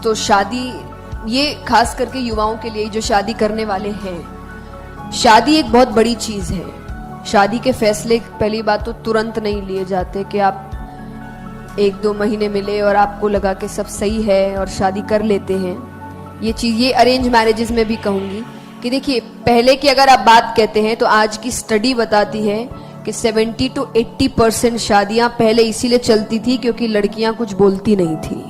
तो शादी, ये खास करके युवाओं के लिए जो शादी करने वाले हैं, शादी एक बहुत बड़ी चीज है। शादी के फैसले पहली बात तो तुरंत नहीं लिए जाते कि आप 1-2 महीने मिले और आपको लगा कि सब सही है और शादी कर लेते हैं। ये चीज, ये अरेंज मैरिजेस में भी कहूंगी कि देखिए, पहले की अगर आप बात कहते हैं तो आज की स्टडी बताती है कि 70 to 80% शादियां पहले इसीलिए चलती थी क्योंकि लड़कियां कुछ बोलती नहीं थी,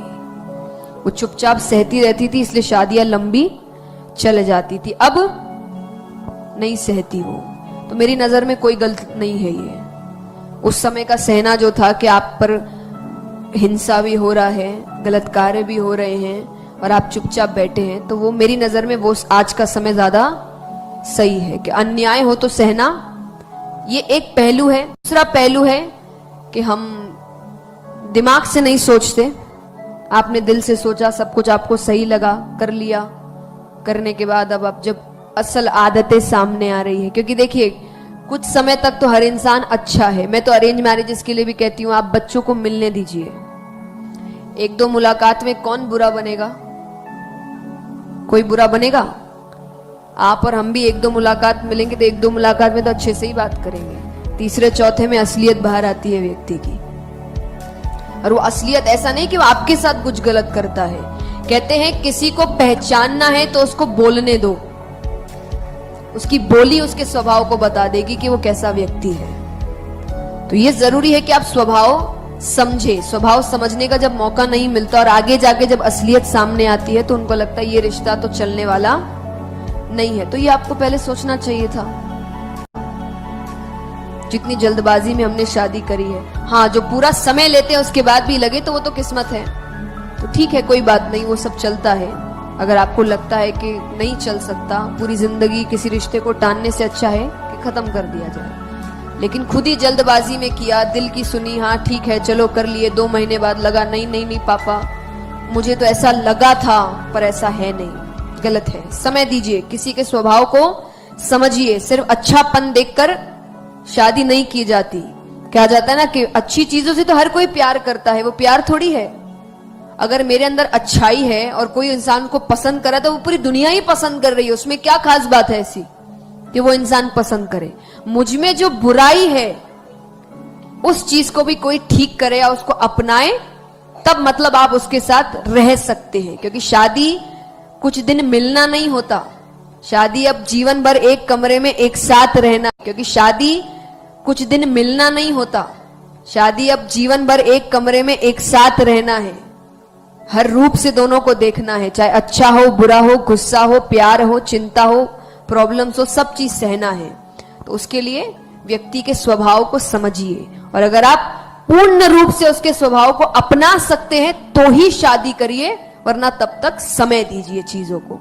वो चुपचाप सहती रहती थी, इसलिए शादियां लंबी चल जाती थी। अब नहीं सहती वो, तो मेरी नजर में कोई गलत नहीं है ये। उस समय का सहना जो था कि आप पर हिंसा भी हो रहा है, गलत कार्य भी हो रहे हैं और आप चुपचाप बैठे हैं, तो वो मेरी नजर में वो आज का समय ज्यादा सही है कि अन्याय हो तो सहना, ये एक पहलू है। दूसरा पहलू है कि हम दिमाग से नहीं सोचते, आपने दिल से सोचा, सब कुछ आपको सही लगा, कर लिया, करने के बाद अब आप जब असल आदतें सामने आ रही है, क्योंकि देखिए कुछ समय तक तो हर इंसान अच्छा है। मैं तो अरेंज मैरिजेस के लिए भी कहती हूँ, आप बच्चों को मिलने दीजिए, 1-2 मुलाकात में कौन बुरा बनेगा? कोई बुरा बनेगा? आप और हम भी 1-2 मुलाकात मिलेंगे तो 1-2 मुलाकात में तो अच्छे से ही बात करेंगे, तीसरे चौथे में असलियत बाहर आती है व्यक्ति की। और वो असलियत ऐसा नहीं कि वो आपके साथ कुछ गलत करता है। कहते हैं किसी को पहचानना है तो उसको बोलने दो, उसकी बोली उसके स्वभाव को बता देगी कि वो कैसा व्यक्ति है। तो ये जरूरी है कि आप स्वभाव समझे। स्वभाव समझने का जब मौका नहीं मिलता और आगे जाके जब असलियत सामने आती है तो उनको लगता है ये रिश्ता तो चलने वाला नहीं है। तो ये आपको पहले सोचना चाहिए था। जितनी जल्दबाजी में हमने शादी करी है, हाँ, जो पूरा समय लेते हैं उसके बाद भी लगे तो वो तो किस्मत है, तो ठीक है, कोई बात नहीं, वो सब चलता है। अगर आपको लगता है कि नहीं चल सकता, पूरी जिंदगी किसी रिश्ते को टालने से अच्छा है कि खत्म कर दिया जाए। लेकिन खुद ही जल्दबाजी में किया, दिल की सुनी, हाँ ठीक है चलो कर लिए, 2 महीने बाद लगा नहीं नहीं नहीं पापा, मुझे तो ऐसा लगा था पर ऐसा है नहीं, गलत है। समय दीजिए, किसी के स्वभाव को समझिए। सिर्फ अच्छापन देखकर शादी नहीं की जाती। कहा जाता है ना कि अच्छी चीजों से तो हर कोई प्यार करता है, वो प्यार थोड़ी है। अगर मेरे अंदर अच्छाई है और कोई इंसान को पसंद करा तो वो पूरी दुनिया ही पसंद कर रही है, उसमें क्या खास बात है ऐसी कि वो इंसान पसंद करे। मुझ में जो बुराई है उस चीज को भी कोई ठीक करे या उसको अपनाए, तब मतलब आप उसके साथ रह सकते हैं। क्योंकि शादी कुछ दिन मिलना नहीं होता, शादी अब जीवन भर एक कमरे में एक साथ रहना। क्योंकि शादी कुछ दिन मिलना नहीं होता, शादी अब जीवन भर एक कमरे में एक साथ रहना है। हर रूप से दोनों को देखना है, चाहे अच्छा हो, बुरा हो, गुस्सा हो, प्यार हो, चिंता हो, प्रॉब्लम्स हो, सब चीज सहना है। तो उसके लिए व्यक्ति के स्वभाव को समझिए, और अगर आप पूर्ण रूप से उसके स्वभाव को अपना सकते हैं तो ही शादी करिए, वरना तब तक समय दीजिए चीजों को।